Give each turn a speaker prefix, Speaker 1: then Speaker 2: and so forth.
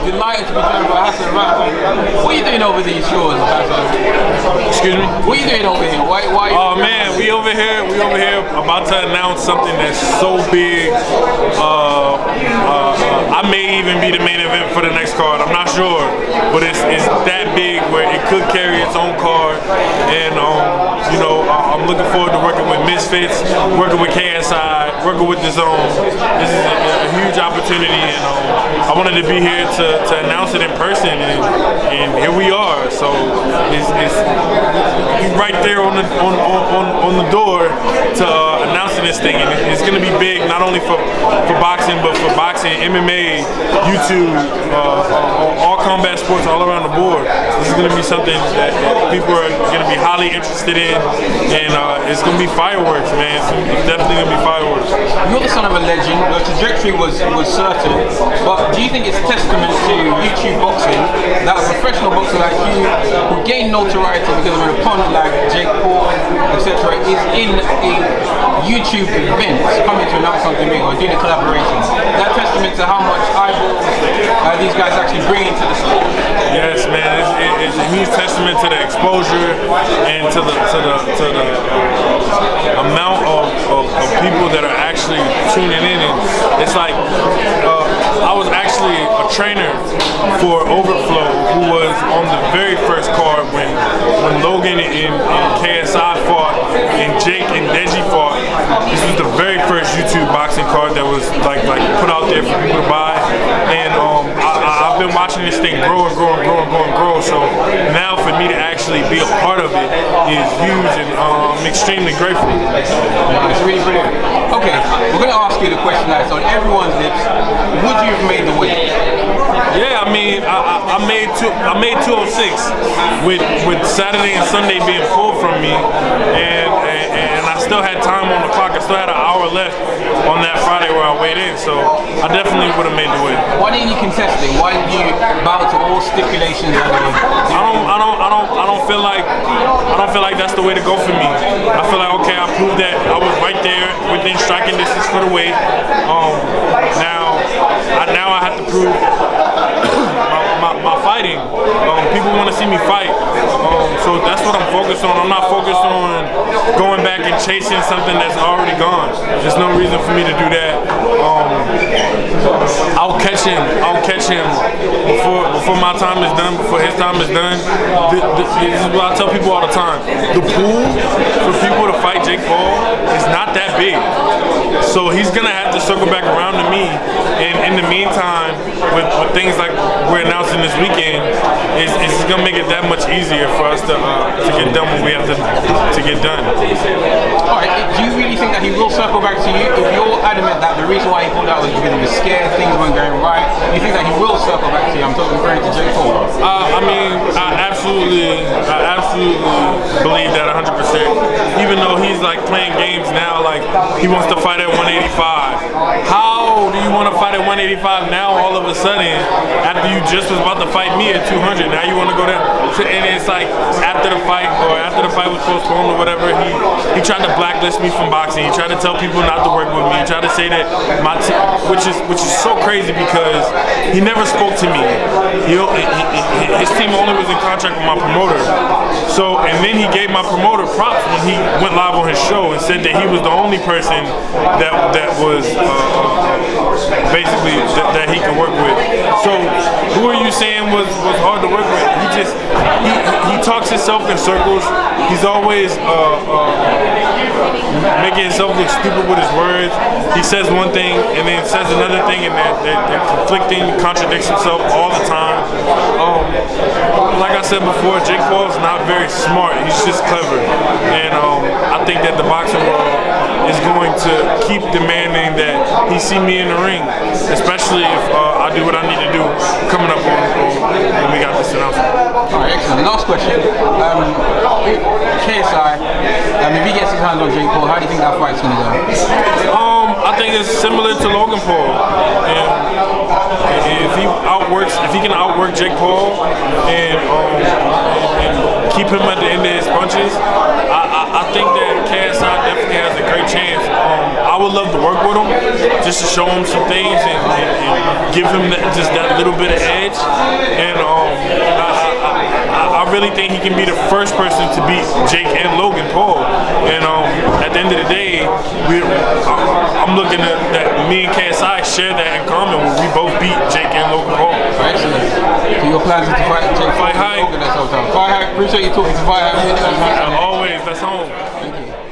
Speaker 1: delighted to be joined by Hasim Rahman. What are you doing over these shores, Hasim?
Speaker 2: Excuse me?
Speaker 1: What are you doing over here? Why
Speaker 2: oh man, we over here about to announce something that's so big. I may even be the main event for the next card. I'm not sure, but it's that big where it could carry its own card. And you know, I'm looking forward to working with Misfits, working with KSI, working with the Zone. This is a huge opportunity, and I wanted to be here to announce it in person, and here we are. So it's right there on the door to announcing this thing, and it's going to be big not only for boxing, but for boxing, MMA, YouTube, all combat sports all around the board. This is going to be something that people are going to be highly interested in, and it's going to be fireworks, man. It's definitely going to be fireworks.
Speaker 1: You're the son of a legend. The trajectory was certain, but do you think it's testament to YouTube boxing that a professional boxer like you, who gained notoriety because of an opponent like Jake Paul, etc., is in a YouTube event coming to announce something big or doing a collaboration? That testament to how much eyeballs these guys actually bring into the sport.
Speaker 2: Yes, man, it's a huge testament to the exposure and to the amount of people that are actually tuning in. And it's like I was actually a trainer for Overflow, who was on the very first card when Logan and KSI fought and Jake and Deji fought. This was the very first YouTube boxing card that was like put out there for people to buy, and I've been watching this thing grow and grow and grow and grow and grow. So now for me to actually be a part of it is huge, and I'm extremely grateful.
Speaker 1: It's really brilliant. Okay, we're going to ask you the question that's on everyone's lips. Would you have made the weight?
Speaker 2: Yeah, I mean, I made 206 with Saturday and Sunday being pulled from me, and I still had time on the clock. I still had an hour left on that Friday where I weighed in, so I definitely would have made the weight.
Speaker 1: Why didn't you contest it? Why did you bow to all stipulations?
Speaker 2: I don't feel like that's the way to go for me. I feel like, okay, I proved that I was right there within striking distance for the weight. Now I have to prove my fighting. People want to see me fight, so that's what I'm focused on. I'm not focused on going back and chasing something that's already gone. There's no reason for me to do that. I'll catch him before my time is done, before his time is done. This is what I tell people all the time. The pool for people to fight Jake Paul is not that big, so he's gonna have to circle back around to me. And in the meantime, with things like we're announcing this weekend, it's gonna make it that much easier for us to get done what we have to get done.
Speaker 1: All right. Do you really think that he will circle back to you? If you're adamant that the reason why he pulled out was because he was scared, things weren't going right, you think that he will circle back to you? I'm talking referring to Jake Paul.
Speaker 2: I mean, I absolutely believe that 100%. Even though he's like playing games now, like he wants to fight at 185. How do you want to fight at 185 now all of a sudden after you just was about to fight me at 200? Now you want to go down? And it's like after the fight was postponed or whatever, he tried to blacklist me from boxing. He tried to tell people not to work with me. He tried to say that my team, which is so crazy because he never spoke to me. His team only was in contract with my promoter. So, and then he gave my promoter props when he went live on his show and said that he was the only person that was basically that he could work with. So, who are you saying was hard to work with? He talks himself in circles. He's always making himself look stupid with his words. He says one thing and then says another thing, and they're conflicting, contradicts himself all the time. Like I said before, Jake Paul is not very smart. He's just clever, and I think that the boxing world is going to keep demanding that he see me in the ring, especially if I do what I need to do coming up on when we got this announcement.
Speaker 1: All right, excellent. Last question. KSI, if he gets his hands on Jake Paul, how do you think that fight's going to go?
Speaker 2: I think it's similar to Logan Paul. And if he can outwork Jake Paul and keep him at the end of his punches, I think that KSI definitely has a great chance. I would love to work with him just to show him some things and give him just that little bit of edge. And I really think he can be the first person to beat Jake and Logan Paul. And at the end of the day, I'm looking at that me and KSI share that in common when we both beat Jake and Logan Paul.
Speaker 1: Excellent. So your plans is to fight Jake Paul and Logan that sometime. FightHype, appreciate you talking to FightHype.
Speaker 2: Always, that's home.
Speaker 1: Thank you.